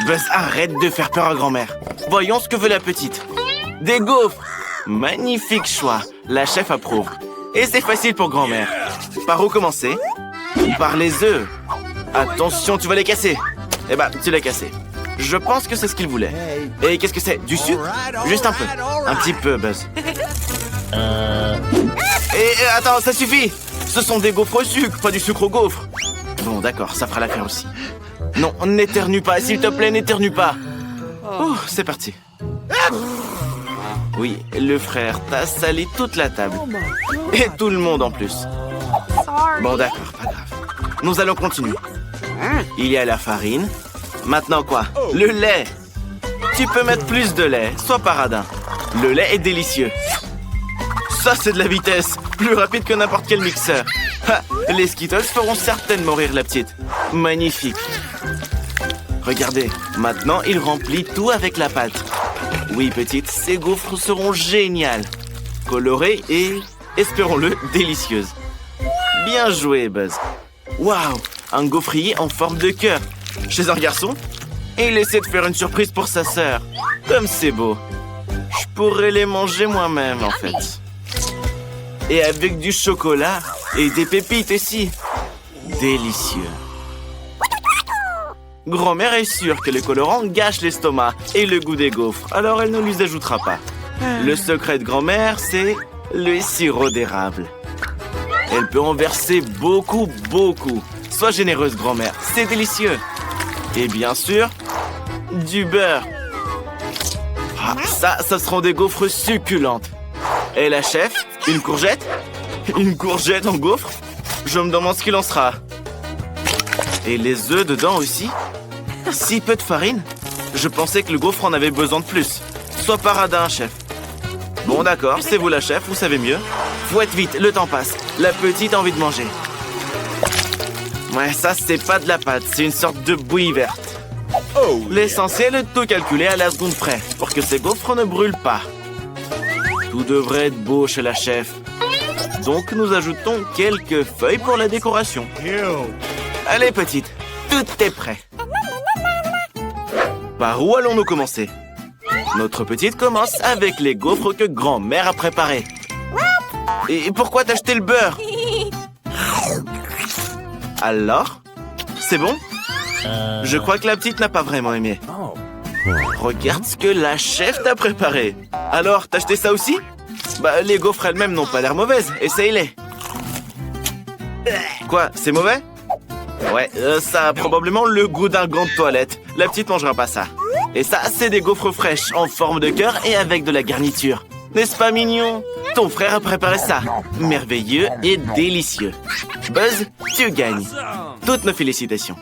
Buzz, arrête de faire peur à grand-mère. Voyons ce que veut la petite. Des gaufres. Magnifique choix. La chef approuve. Et c'est facile pour grand-mère. Par où commencer? Par les œufs. Attention, tu vas les casser. Eh ben, tu l'as cassé. Je pense que c'est ce qu'il voulait. Et qu'est-ce que c'est? Du sucre? Juste un peu. Un petit peu, Buzz. Et attends, ça suffit. Ce sont des gaufres au sucre, pas du sucre au gaufre. Bon, d'accord, ça fera l'affaire aussi. Non, n'éternue pas, s'il te plaît, n'éternue pas. Oh, c'est parti. Oui, le frère t'a sali toute la table. Et tout le monde en plus. Bon, d'accord, pas grave. Nous allons continuer. Il y a la farine. Maintenant quoi? Le lait. Tu peux mettre plus de lait, sois pas radin. Le lait est délicieux. Ça, c'est de la vitesse. Plus rapide que n'importe quel mixeur. Ha, les Skittles feront certainement rire la petite. Magnifique. Regardez, maintenant, il remplit tout avec la pâte. Oui, petite, ces gaufres seront géniales. Colorées et, espérons-le, délicieuses. Bien joué, Buzz. Waouh, un gaufrier en forme de cœur. Chez un garçon? Et il essaie de faire une surprise pour sa sœur. Comme c'est beau. Je pourrais les manger moi-même, en fait. Et avec du chocolat et des pépites aussi. Délicieux. Grand-mère est sûre que les colorants gâchent l'estomac et le goût des gaufres, alors elle ne les ajoutera pas. Le secret de grand-mère, c'est le sirop d'érable. Elle peut en verser beaucoup, beaucoup. Sois généreuse, grand-mère, c'est délicieux. Et bien sûr, du beurre. Ah, ça seront des gaufres succulentes. Et la chef, une courgette? Une courgette en gaufre? Je me demande ce qu'il en sera. Et les œufs dedans aussi? Si peu de farine? Je pensais que le gaufre en avait besoin de plus. Sois pas radin, chef. Bon, d'accord, c'est vous la chef, vous savez mieux. Fouette vite, le temps passe. La petite a envie de manger. Ouais, ça, c'est pas de la pâte, c'est une sorte de bouillie verte. L'essentiel est de tout calculer à la seconde près, pour que ces gaufres ne brûlent pas. Tout devrait être beau chez la chef. Donc, nous ajoutons quelques feuilles pour la décoration. Allez, petite, tout est prêt. Par où allons-nous commencer? Notre petite commence avec les gaufres que grand-mère a préparées. Et pourquoi t'as acheté le beurre? Alors? C'est bon? Je crois que la petite n'a pas vraiment aimé. Regarde ce que la chef t'a préparé. Alors, t'as acheté ça aussi? Bah, les gaufres elles-mêmes n'ont pas l'air mauvaises. Essaye-les. Quoi, c'est mauvais? Ouais, ça a probablement le goût d'un gant de toilette. La petite mangera pas ça. Et ça, c'est des gaufres fraîches, en forme de cœur et avec de la garniture. N'est-ce pas mignon? Ton frère a préparé ça. Merveilleux et délicieux. Buzz, tu gagnes. Toutes nos félicitations.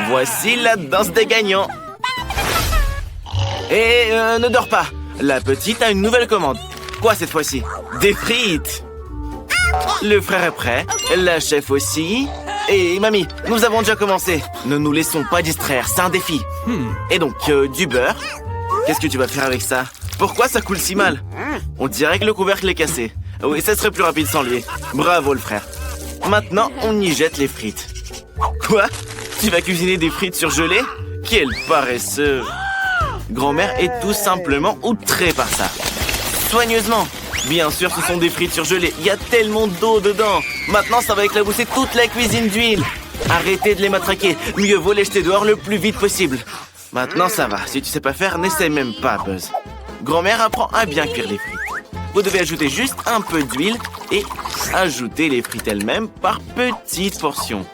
Voici la danse des gagnants. Et ne dors pas. La petite a une nouvelle commande. Quoi cette fois-ci? Des frites. Le frère est prêt. La chef aussi. Et mamie, nous avons déjà commencé. Ne nous laissons pas distraire, c'est un défi. Et donc, du beurre. Qu'est-ce que tu vas faire avec ça? Pourquoi ça coule si mal? On dirait que le couvercle est cassé. Oui, ça serait plus rapide sans lui. Bravo le frère. Maintenant, on y jette les frites. Quoi? Tu vas cuisiner des frites surgelées? Quel paresseux! Grand-mère est tout simplement outrée par ça. Soigneusement. Bien sûr, ce sont des frites surgelées. Il y a tellement d'eau dedans. Maintenant, ça va éclabousser toute la cuisine d'huile. Arrêtez de les matraquer. Mieux vaut les jeter dehors le plus vite possible. Maintenant, ça va. Si tu sais pas faire, n'essaie même pas, Buzz. Grand-mère apprend à bien cuire les frites. Vous devez ajouter juste un peu d'huile et ajouter les frites elles-mêmes par petites portions.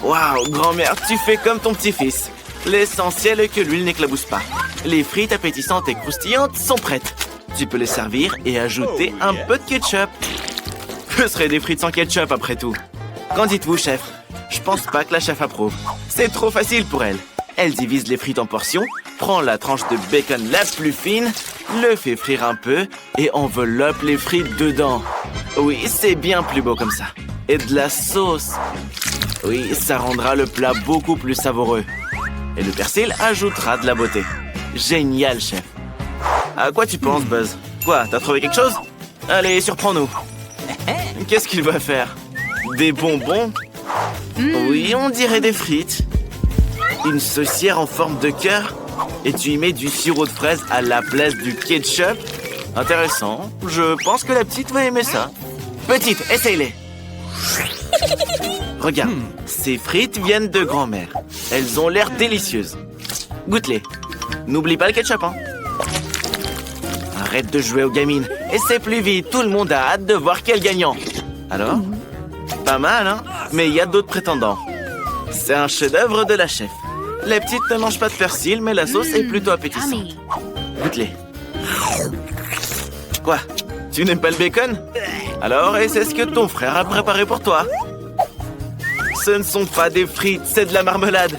Waouh, grand-mère, tu fais comme ton petit-fils. L'essentiel est que l'huile n'éclabousse pas. Les frites appétissantes et croustillantes sont prêtes. Tu peux les servir et ajouter un peu de ketchup. Ce serait des frites sans ketchup après tout. Qu'en dites-vous, chef? Je pense pas que la chef approuve. C'est trop facile pour elle. Elle divise les frites en portions, prend la tranche de bacon la plus fine, le fait frire un peu et enveloppe les frites dedans. Oui, c'est bien plus beau comme ça. Et de la sauce. Oui, ça rendra le plat beaucoup plus savoureux. Et le persil ajoutera de la beauté. Génial, chef. À quoi tu penses, Buzz? Quoi, t'as trouvé quelque chose? Allez, surprends-nous. Qu'est-ce qu'il va faire? Des bonbons? Oui, on dirait des frites. Une saucière en forme de cœur? Et tu y mets du sirop de fraise à la place du ketchup? Intéressant. Je pense que la petite va aimer ça. Petite, essaye-les. Regarde, ces frites viennent de grand-mère. Elles ont l'air délicieuses. Goûte-les. N'oublie pas le ketchup, hein. Arrête de jouer aux gamines. Essaie plus vite. Tout le monde a hâte de voir quel gagnant. Alors? Pas mal, hein? Mais il y a d'autres prétendants. C'est un chef-d'œuvre de la chef. Les petites ne mangent pas de persil, mais la sauce est plutôt appétissante. Goûte-les. Quoi? Tu n'aimes pas le bacon? Alors, et c'est ce que ton frère a préparé pour toi. Ce ne sont pas des frites, c'est de la marmelade.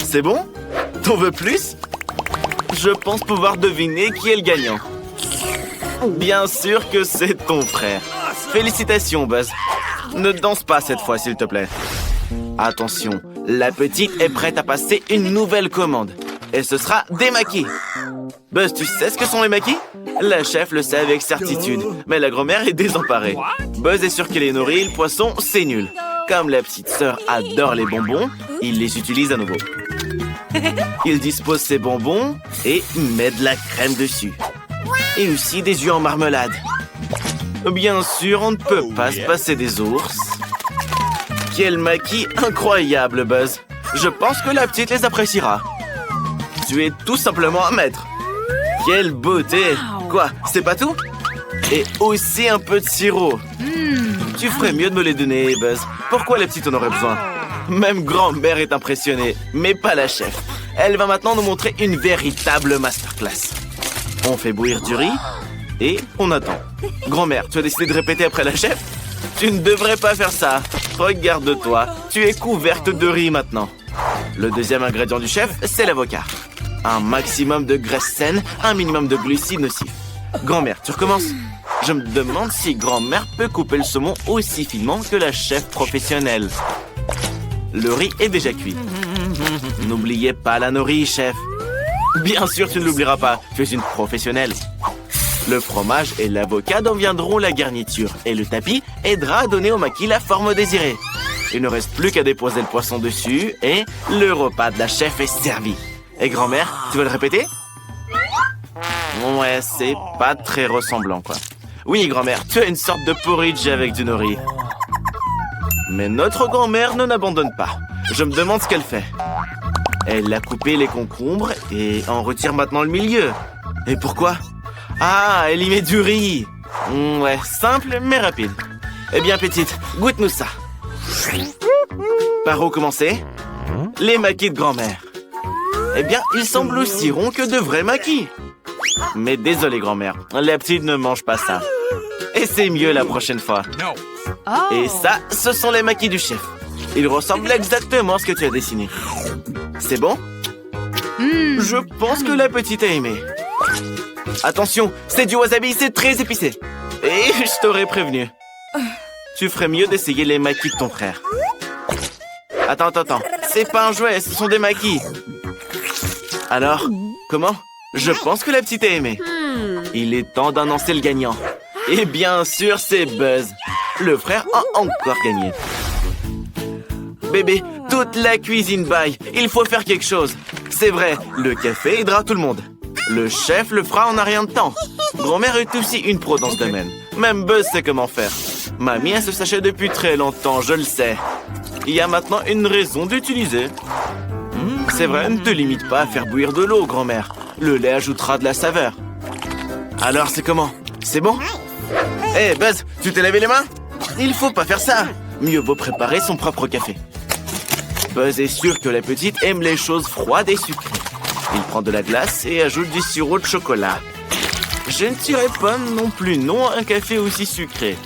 C'est bon? T'en veux plus? Je pense pouvoir deviner qui est le gagnant. Bien sûr que c'est ton frère. Félicitations, Buzz. Ne danse pas cette fois, s'il te plaît. Attention, la petite est prête à passer une nouvelle commande. Et ce sera des maquis. Buzz, tu sais ce que sont les maquis? La chef le sait avec certitude, mais la grand-mère est désemparée. Buzz est sûr qu'il est nourri, le poisson, c'est nul. Comme la petite sœur adore les bonbons, il les utilise à nouveau. Il dispose ses bonbons et met de la crème dessus. Et aussi des œufs en marmelade. Bien sûr, on ne peut pas se passer des ours. Quel maquis incroyable, Buzz. Je pense que la petite les appréciera. Tu es tout simplement un maître. Quelle beauté. Quoi, c'est pas tout? Et aussi un peu de sirop. Tu ferais mieux de me les donner, Buzz. Pourquoi la petite en aurait besoin? Même grand-mère est impressionnée, mais pas la chef. Elle va maintenant nous montrer une véritable masterclass. On fait bouillir du riz et on attend. Grand-mère, tu as décidé de répéter après la chef? Tu ne devrais pas faire ça. Regarde-toi, tu es couverte de riz maintenant. Le deuxième ingrédient du chef, c'est l'avocat. Un maximum de graisse saine, un minimum de glucides nocifs. Grand-mère, tu recommences? Je me demande si grand-mère peut couper le saumon aussi finement que la chef professionnelle. Le riz est déjà cuit. N'oubliez pas la nori, chef. Bien sûr, tu ne l'oublieras pas. Tu es une professionnelle. Le fromage et l'avocat deviendront la garniture. Et le tapis aidera à donner au maquis la forme désirée. Il ne reste plus qu'à déposer le poisson dessus et le repas de la chef est servi. Et grand-mère, tu veux le répéter? Ouais, c'est pas très ressemblant, quoi. Oui, grand-mère, tu as une sorte de porridge avec du nori. Mais notre grand-mère ne n'abandonne pas. Je me demande ce qu'elle fait. Elle a coupé les concombres et en retire maintenant le milieu. Et pourquoi? Ah, elle y met du riz. Ouais, simple mais rapide. Eh bien, petite, goûte-nous ça. Par où commencer? Les maquis de grand-mère. Eh bien, ils semblent aussi ronds que de vrais maquis. Mais désolé, grand-mère, la petite ne mange pas ça. Et c'est mieux la prochaine fois. Et ça, ce sont les maquis du chef. Ils ressemblent exactement à ce que tu as dessiné. C'est bon? Je pense que la petite a aimé. Attention, c'est du wasabi, c'est très épicé. Et je t'aurais prévenu. Tu ferais mieux d'essayer les maquis de ton frère. Attends. C'est pas un jouet, ce sont des maquis. Alors, comment? Je pense que la petite a aimé. Il est temps d'annoncer le gagnant. Et bien sûr, c'est Buzz. Le frère a encore gagné. Bébé, toute la cuisine baille. Il faut faire quelque chose. C'est vrai, le café aidera tout le monde. Le chef le fera en un rien de temps. Grand-mère est aussi une pro dans ce domaine. Même Buzz sait comment faire. Mamie a ce sachet depuis très longtemps, je le sais. Il y a maintenant une raison d'utiliser. C'est vrai, ne te limite pas à faire bouillir de l'eau, grand-mère. Le lait ajoutera de la saveur. Alors, c'est comment? C'est bon? Hé, Buzz, tu t'es lavé les mains? Il faut pas faire ça. Mieux vaut préparer son propre café. Buzz est sûr que la petite aime les choses froides et sucrées. Il prend de la glace et ajoute du sirop de chocolat. Je ne dirais pas non plus non à un café aussi sucré.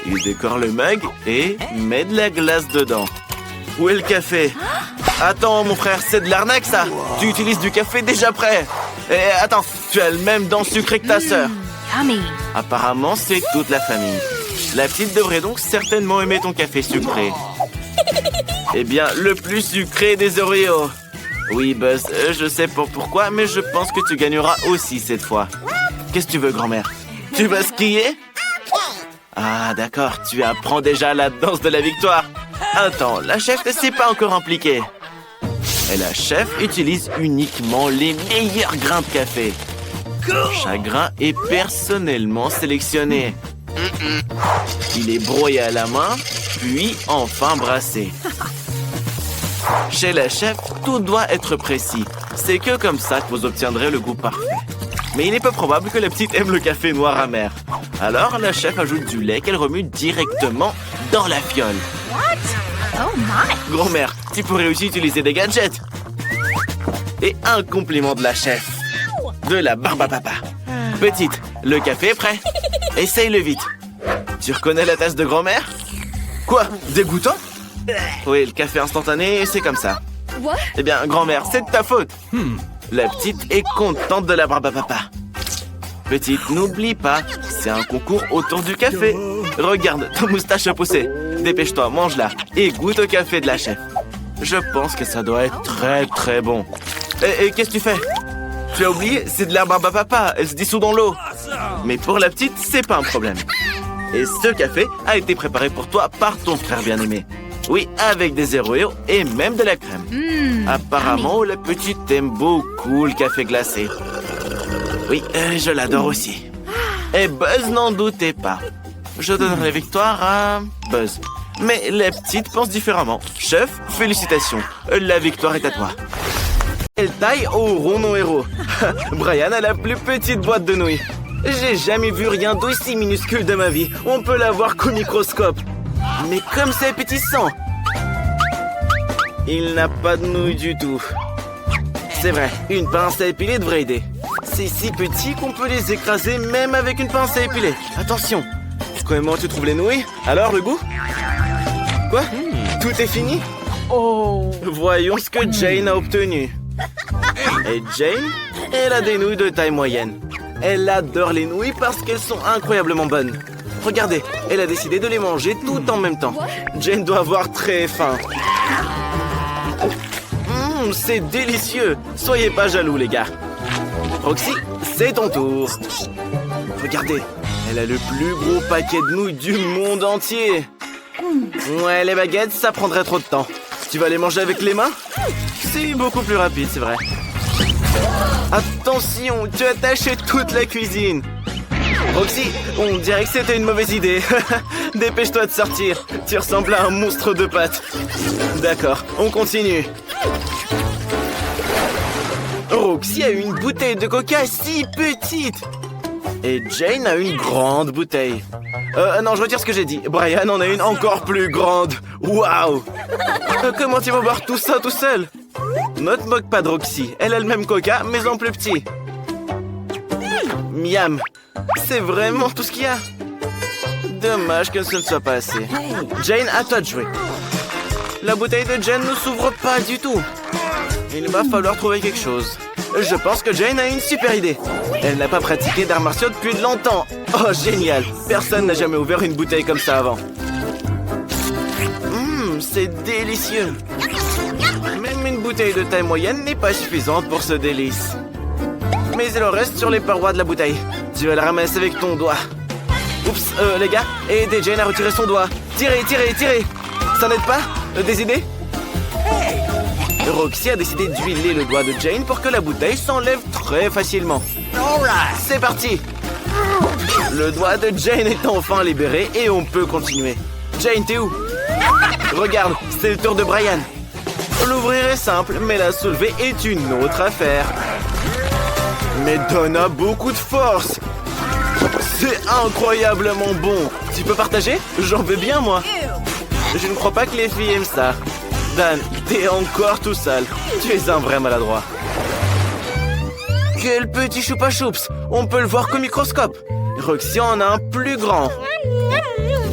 Il décore le mug et met de la glace dedans. Où est le café? Attends, mon frère, c'est de l'arnaque, ça. Tu utilises du café déjà prêt. Et attends, tu as le même dent sucré que ta sœur. Apparemment, c'est toute la famille. La petite devrait donc certainement aimer ton café sucré. Eh bien, le plus sucré des Oreos. Oui, Buzz, je sais pas pourquoi, mais je pense que tu gagneras aussi cette fois. Qu'est-ce que tu veux, grand-mère? Tu vas skier? Ah, d'accord, tu apprends déjà la danse de la victoire. Attends, la chef ne s'est pas encore impliquée. Et la chef utilise uniquement les meilleurs grains de café. Chaque grain est personnellement sélectionné. Il est broyé à la main, puis enfin brassé. Chez la chef, tout doit être précis. C'est que comme ça que vous obtiendrez le goût parfait. Mais il est peu probable que la petite aime le café noir amer. Alors la chef ajoute du lait qu'elle remue directement dans la fiole. Oh my! Grand-mère, tu pourrais aussi utiliser des gadgets. Et un compliment de la chef. De la barbe à papa. Petite, le café est prêt. Essaye-le vite. Tu reconnais la tasse de grand-mère? Quoi? Dégoûtant? Oui, le café instantané, c'est comme ça. What? Eh bien, grand-mère, c'est de ta faute. La petite est contente de la barbe à papa. Petite, n'oublie pas, c'est un concours autour du café. Regarde, ta moustache a poussé. Dépêche-toi, mange-la et goûte au café de la chef. Je pense que ça doit être très très bon. Et qu'est-ce que tu fais? Tu as oublié, c'est de la barbe à papa, elle se dissout dans l'eau. Mais pour la petite, c'est pas un problème. Et ce café a été préparé pour toi par ton frère bien-aimé. Oui, avec des Oreos et même de la crème. Apparemment, la petite aime beaucoup le café glacé. Oui, je l'adore aussi. Et Buzz n'en doutait pas. Je donnerai la victoire à Buzz. Mais la petite pense différemment. Chef, félicitations. La victoire est à toi. Elle taille au rond nos héros. Brian a la plus petite boîte de nouilles. J'ai jamais vu rien d'aussi minuscule de ma vie. On peut la voir qu'au microscope. Mais comme c'est appétissant. Il n'a pas de nouilles du tout. C'est vrai, une pince à épiler devrait aider. C'est si petit qu'on peut les écraser même avec une pince à épiler. Attention. Comment tu trouves les nouilles? Alors, le goût? Quoi? Tout est fini? Oh! Voyons ce que Jane a obtenu. Et Jane, elle a des nouilles de taille moyenne. Elle adore les nouilles parce qu'elles sont incroyablement bonnes. Regardez, elle a décidé de les manger tout en même temps. Jane doit avoir très faim. C'est délicieux. Soyez pas jaloux, les gars. Roxy, c'est ton tour. Regardez, elle a le plus gros paquet de nouilles du monde entier. Ouais, les baguettes, ça prendrait trop de temps. Tu vas les manger avec les mains? C'est beaucoup plus rapide, c'est vrai. Attention, tu as taché toute la cuisine. Roxy, on dirait que c'était une mauvaise idée. Dépêche-toi de sortir. Tu ressembles à un monstre de pâtes. D'accord, on continue. Roxy a une bouteille de coca si petite. Et Jane a une grande bouteille. Non, je retire ce que j'ai dit. Brian en a une encore plus grande. Waouh! Comment tu vas boire tout ça tout seul? Ne te moque pas de Roxy. Elle a le même coca, mais en plus petit. Miam! C'est vraiment tout ce qu'il y a. Dommage que ce ne soit pas assez. Jane, à toi de jouer. La bouteille de Jane ne s'ouvre pas du tout. Il va falloir trouver quelque chose. Je pense que Jane a une super idée. Elle n'a pas pratiqué d'arts martiaux depuis longtemps. Oh, génial. Personne n'a jamais ouvert une bouteille comme ça avant. C'est délicieux. Même une bouteille de taille moyenne n'est pas suffisante pour ce délice. Mais il en reste sur les parois de la bouteille. Tu vas la ramasser avec ton doigt. Oups, les gars, aidez Jane à retirer son doigt. Tirez, tirez, tirez. Ça n'aide pas? Des idées? Roxy a décidé d'huiler le doigt de Jane pour que la bouteille s'enlève très facilement. C'est parti! Le doigt de Jane est enfin libéré et on peut continuer. Jane, t'es où? Regarde, c'est le tour de Brian. L'ouvrir est simple, mais la soulever est une autre affaire. Mais donne a beaucoup de force. C'est incroyablement bon. Tu peux partager? J'en veux bien, moi. Je ne crois pas que les filles aiment ça. Dan, t'es encore tout sale. Tu es un vrai maladroit. Quel petit choupa choups. On peut le voir qu'au microscope. Roxy en a un plus grand.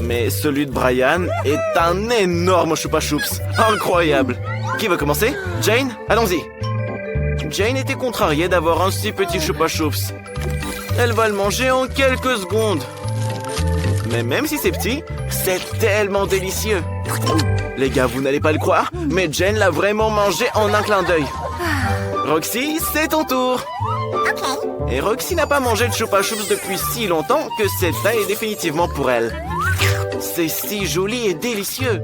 Mais celui de Brian est un énorme choupa choups. Incroyable. Qui veut commencer? Jane, allons-y. Jane était contrariée d'avoir un si petit choupa choups. Elle va le manger en quelques secondes. Mais même si c'est petit, c'est tellement délicieux. Les gars, vous n'allez pas le croire, mais Jane l'a vraiment mangé en un clin d'œil. Roxy, c'est ton tour. Et Roxy n'a pas mangé de choupa choups depuis si longtemps que cette taille est définitivement pour elle. C'est si joli et délicieux.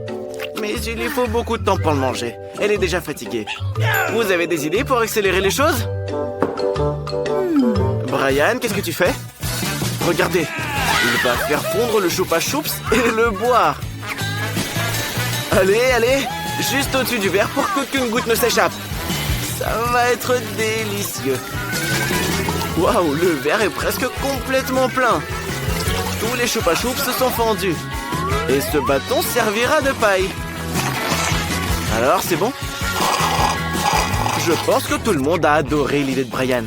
Mais il lui faut beaucoup de temps pour le manger. Elle est déjà fatiguée. Vous avez des idées pour accélérer les choses? Brian, qu'est-ce que tu fais? Regardez, il va faire fondre le choupa choups et le boire. Allez, allez, juste au-dessus du verre pour qu'aucune goutte ne s'échappe. Ça va être délicieux. Waouh, le verre est presque complètement plein. Tous les choupa choups se sont fendus. Et ce bâton servira de paille. Alors, c'est bon? Je pense que tout le monde a adoré l'idée de Brian.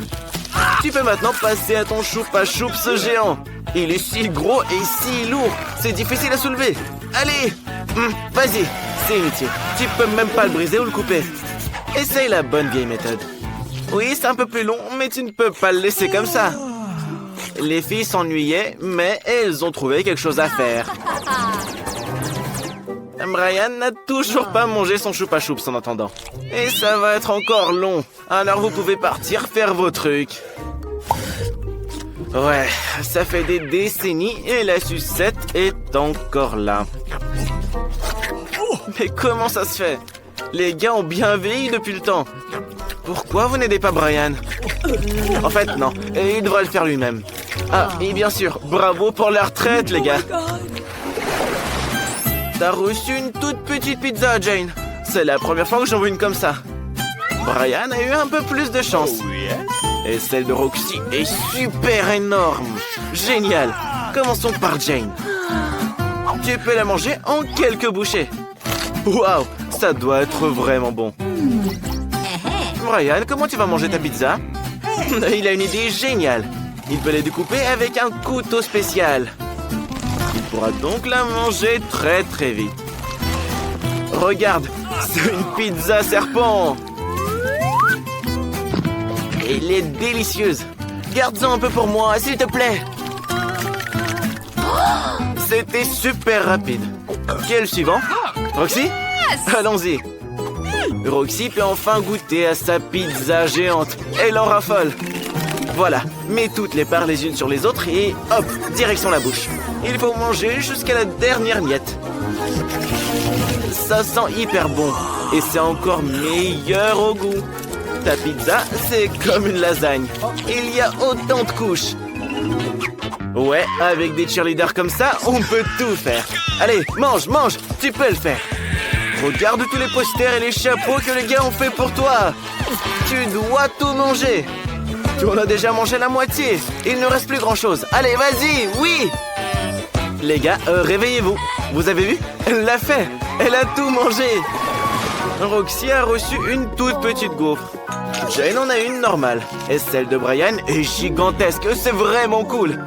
Tu peux maintenant passer à ton choupa choups géant. Il est si gros et si lourd. C'est difficile à soulever. Allez, vas-y. C'est inutile. Tu peux même pas le briser ou le couper. Essaye la bonne vieille méthode. Oui, c'est un peu plus long, mais tu ne peux pas le laisser comme ça. Les filles s'ennuyaient, mais elles ont trouvé quelque chose à faire. Brian n'a toujours pas mangé son choupa choups en attendant. Et ça va être encore long. Alors vous pouvez partir faire vos trucs. Ouais, ça fait des décennies et la sucette est encore là. Mais comment ça se fait? Les gars ont bien vieilli depuis le temps. Pourquoi vous n'aidez pas Brian? En fait, non. Il devrait le faire lui-même. Ah, et bien sûr, bravo pour la retraite, les gars. T'as reçu une toute petite pizza, Jane. C'est la première fois que j'en vois une comme ça. Brian a eu un peu plus de chance. Et celle de Roxy est super énorme. Génial. Commençons par Jane. Tu peux la manger en quelques bouchées. Waouh, ça doit être vraiment bon. Brian, comment tu vas manger ta pizza? Il a une idée géniale. Il peut les découper avec un couteau spécial. Il pourra donc la manger très très vite. Regarde, c'est une pizza serpent. Elle est délicieuse. Garde-en un peu pour moi, s'il te plaît. C'était super rapide. Qui est le suivant? Roxy? Allons-y. Roxy peut enfin goûter à sa pizza géante. Elle en raffole. Voilà, mets toutes les parts les unes sur les autres et hop, direction la bouche. Il faut manger jusqu'à la dernière miette. Ça sent hyper bon et c'est encore meilleur au goût. Ta pizza, c'est comme une lasagne. Il y a autant de couches. Ouais, avec des cheerleaders comme ça, on peut tout faire. Allez, mange, mange, tu peux le faire. Regarde tous les posters et les chapeaux que les gars ont fait pour toi. Tu dois tout manger. Tu en as déjà mangé la moitié. Il ne reste plus grand-chose. Allez, vas-y, oui. Les gars, réveillez-vous. Vous avez vu? Elle l'a fait. Elle a tout mangé. Roxy a reçu une toute petite gaufre. Jane en a une normale. Et celle de Brian est gigantesque. C'est vraiment cool.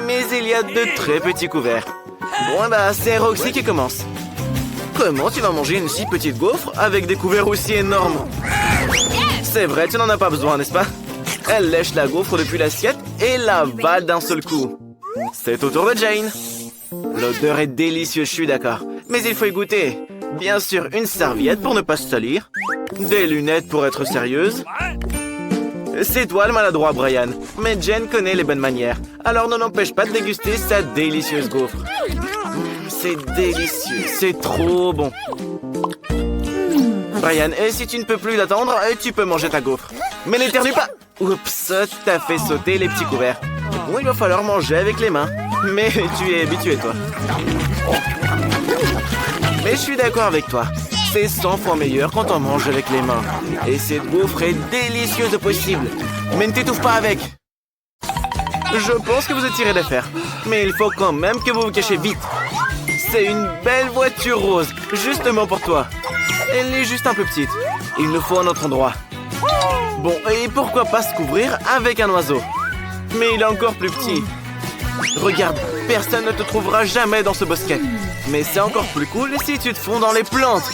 Mais il y a de très petits couverts. Bon, bah, c'est Roxy qui commence. Comment tu vas manger une si petite gaufre avec des couverts aussi énormes? C'est vrai, tu n'en as pas besoin, n'est-ce pas? Elle lèche la gaufre depuis l'assiette et l'avale d'un seul coup. C'est au tour de Jane. L'odeur est délicieuse, je suis d'accord. Mais il faut y goûter. Bien sûr, une serviette pour ne pas se salir. Des lunettes pour être sérieuse. C'est toi le maladroit, Brian. Mais Jane connaît les bonnes manières. Alors ne l'empêche pas de déguster sa délicieuse gaufre. C'est délicieux, c'est trop bon. Brian, si tu ne peux plus l'attendre, tu peux manger ta gaufre. Mais n'éternue pas. Oups, t'as fait sauter les petits couverts. Bon, il va falloir manger avec les mains. Mais tu es habitué, toi. Mais je suis d'accord avec toi. C'est 100 fois meilleur quand on mange avec les mains. Et cette gaufre est délicieuse au possible. Mais ne t'étouffe pas avec. Je pense que vous étirez d'affaire. Mais il faut quand même que vous vous cachez vite. C'est une belle voiture rose, justement pour toi. Elle est juste un peu petite. Il nous faut un autre endroit. Bon, et pourquoi pas se couvrir avec un oiseau? Mais il est encore plus petit. Regarde, personne ne te trouvera jamais dans ce bosquet. Mais c'est encore plus cool si tu te fonds dans les plantes.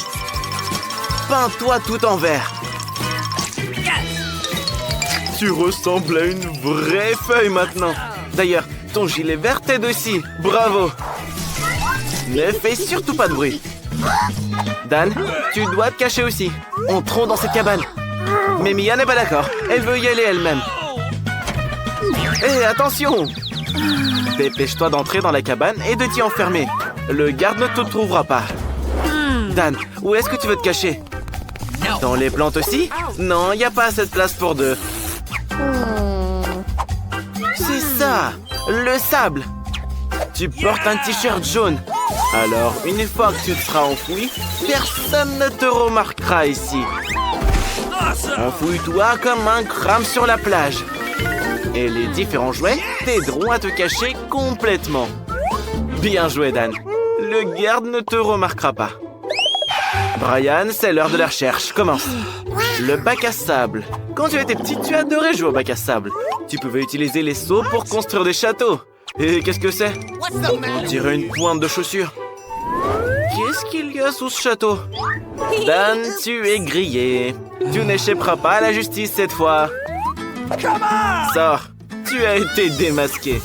Peins-toi tout en vert. Tu ressembles à une vraie feuille maintenant. D'ailleurs, ton gilet vert t'aide aussi. Bravo. Ne fais surtout pas de bruit. Dan, tu dois te cacher aussi. Entrons dans cette cabane. Mais Mia n'est pas d'accord. Elle veut y aller elle-même. Hé, attention! Dépêche-toi d'entrer dans la cabane et de t'y enfermer. Le garde ne te trouvera pas. Dan, où est-ce que tu veux te cacher? Dans les plantes aussi? Non, il n'y a pas assez de place pour deux. C'est ça, le sable. Tu portes un t-shirt jaune. Alors, une fois que tu te seras enfoui, personne ne te remarquera ici. Enfouis-toi comme un crâne sur la plage. Et les différents jouets t'aideront à te cacher complètement. Bien joué, Dan. Le garde ne te remarquera pas. Brian, c'est l'heure de la recherche. Commence. Le bac à sable. Quand tu étais petit, tu adorais jouer au bac à sable. Tu pouvais utiliser les seaux pour construire des châteaux. Et qu'est-ce que c'est? On dirait une pointe de chaussure. Qu'est-ce qu'il y a sous ce château? Dan, tu es grillé. Tu n'échapperas pas à la justice cette fois. Sors. Tu as été démasqué.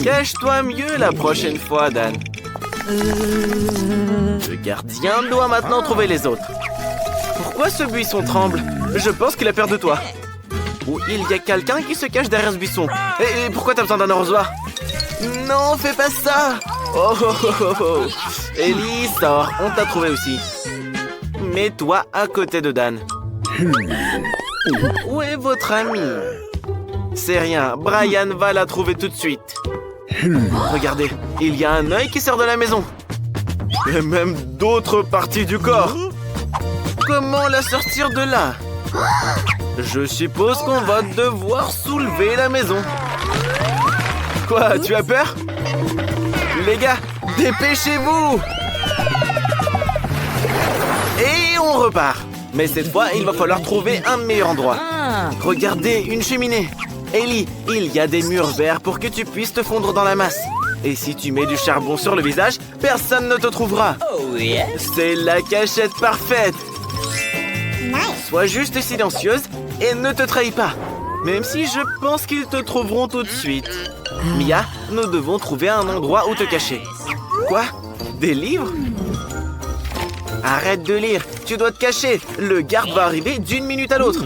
Cache-toi mieux la prochaine fois, Dan. Le gardien doit maintenant trouver les autres. Pourquoi ce buisson tremble? Je pense qu'il a peur de toi. Ou il y a quelqu'un qui se cache derrière ce buisson. Et pourquoi t'as besoin d'un arrosoir? Non, fais pas ça! Oh, oh, oh, oh, oh. Ellie, sors, on t'a trouvé aussi. Mets-toi à côté de Dan. Où est votre ami? C'est rien, Brian va la trouver tout de suite. Regardez, il y a un œil qui sort de la maison. Et même d'autres parties du corps. Comment la sortir de là? Je suppose qu'on va devoir soulever la maison. Quoi, tu as peur? Les gars, dépêchez-vous! Et on repart. Mais cette fois, il va falloir trouver un meilleur endroit. Regardez, une cheminée. Ellie, il y a des murs verts pour que tu puisses te fondre dans la masse. Et si tu mets du charbon sur le visage, personne ne te trouvera. C'est la cachette parfaite. Sois juste silencieuse et ne te trahis pas. Même si je pense qu'ils te trouveront tout de suite. Mia, nous devons trouver un endroit où te cacher. Quoi? Des livres? Arrête de lire, tu dois te cacher. Le garde va arriver d'une minute à l'autre.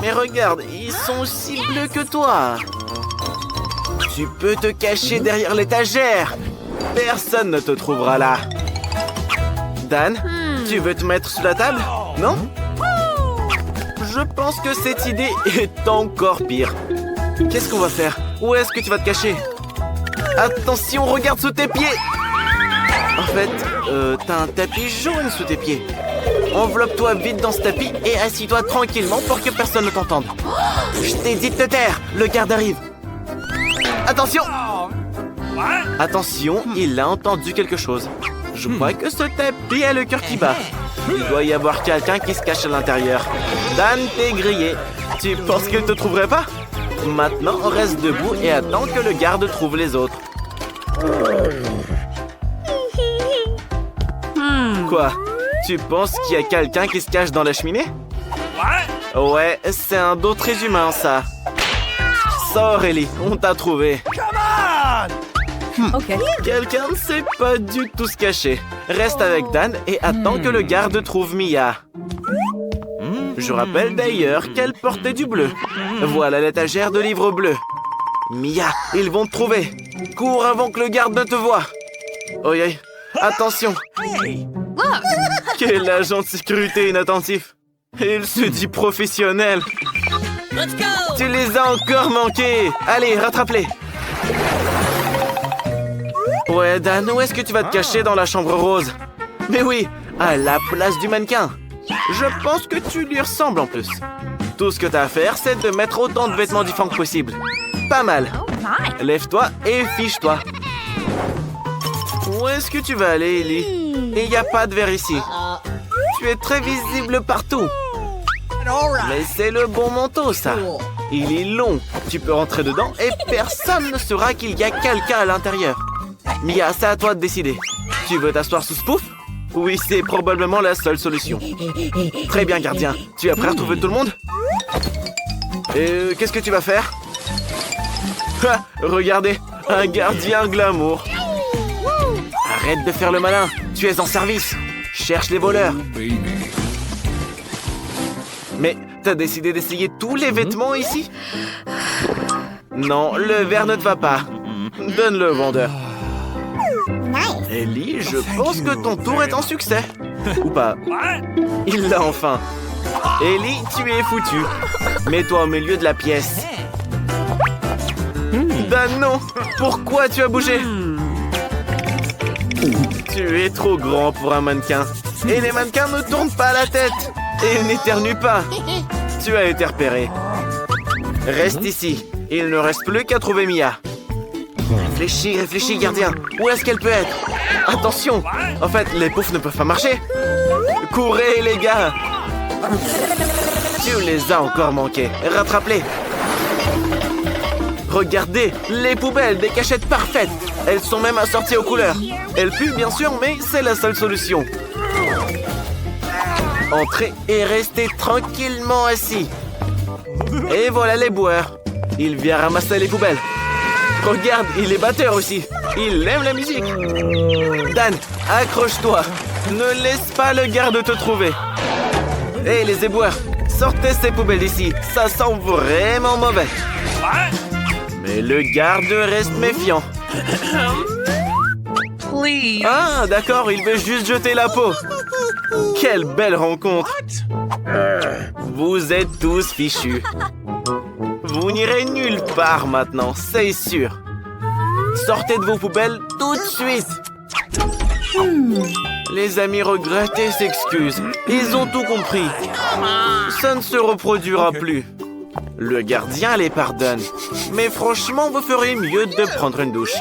Mais regarde, ils sont aussi bleus que toi. Tu peux te cacher derrière l'étagère. Personne ne te trouvera là. Dan, tu veux te mettre sous la table? Non? Je pense que cette idée est encore pire. Qu'est-ce qu'on va faire? Où est-ce que tu vas te cacher? Attention, regarde sous tes pieds! En fait, t'as un tapis jaune sous tes pieds. Enveloppe-toi vite dans ce tapis et assis-toi tranquillement pour que personne ne t'entende. Je t'ai dit de te taire, le garde arrive. Attention! Attention, il a entendu quelque chose. Je crois que ce tapis a le cœur qui bat. Il doit y avoir quelqu'un qui se cache à l'intérieur. Dan, t'es grillé. Tu penses qu'il ne te trouverait pas? Maintenant, reste debout et attends que le garde trouve les autres. Quoi? Tu penses qu'il y a quelqu'un qui se cache dans la cheminée? Ouais, c'est un dos très humain, ça. Sors, Ellie, on t'a trouvé. Quelqu'un ne sait pas du tout se cacher. Reste avec Dan et attends que le garde trouve Mia. Je rappelle d'ailleurs qu'elle portait du bleu. Voilà l'étagère de livres bleus. Mia, ils vont te trouver. Cours avant que le garde ne te voie. Oi, oi. Attention. Quel agent de sécurité inattentif. Il se dit professionnel. Tu les as encore manqués. Allez, rattrape-les. Ouais, Dan, où est-ce que tu vas te cacher dans la chambre rose? Mais oui, à la place du mannequin. Je pense que tu lui ressembles en plus. Tout ce que t'as à faire, c'est de mettre autant de vêtements différents que possible. Pas mal. Lève-toi et fiche-toi. Où est-ce que tu vas aller, Ellie? Il n'y a pas de verre ici. Tu es très visible partout. Mais c'est le bon manteau, ça. Il est long. Tu peux rentrer dedans et personne ne saura qu'il y a quelqu'un à l'intérieur. Mia, c'est à toi de décider. Tu veux t'asseoir sous ce pouf? Oui, c'est probablement la seule solution. Très bien, gardien. Tu es prêt à retrouver tout le monde? Et qu'est-ce que tu vas faire? Ha, regardez, un gardien glamour. Arrête de faire le malin. Tu es en service. Cherche les voleurs. Mais t'as décidé d'essayer tous les vêtements ici? Non, le verre ne te va pas. Donne-le au vendeur. Ellie, je pense que ton tour est un succès. Ou pas. Il l'a enfin. Ellie, tu es foutue. Mets-toi au milieu de la pièce. Dan, non. Pourquoi tu as bougé? Tu es trop grand pour un mannequin. Et les mannequins ne tournent pas la tête. Et ils n'éternuent pas. Tu as été repéré. Reste ici. Il ne reste plus qu'à trouver Mia. Réfléchis, réfléchis, gardien. Où est-ce qu'elle peut être? Attention. En fait, les poufs ne peuvent pas marcher. Courez, les gars. Tu les as encore manqués. Rattrape-les. Regardez, les poubelles, des cachettes parfaites. Elles sont même assorties aux couleurs. Elles puent, bien sûr, mais c'est la seule solution. Entrez et restez tranquillement assis. Et voilà les boueurs. Il vient ramasser les poubelles. Regarde, il est batteur aussi. Il aime la musique. Dan, accroche-toi. Ne laisse pas le garde te trouver. Hé, les éboueurs, sortez ces poubelles d'ici. Ça sent vraiment mauvais. Mais le garde reste méfiant. Please. Ah, d'accord, il veut juste jeter la peau. Quelle belle rencontre. Vous êtes tous fichus. Vous n'irez nulle part maintenant, c'est sûr. Sortez de vos poubelles tout de suite. Les amis regrettent et s'excusent. Ils ont tout compris. Ça ne se reproduira plus. Le gardien les pardonne. Mais franchement, vous ferez mieux de prendre une douche.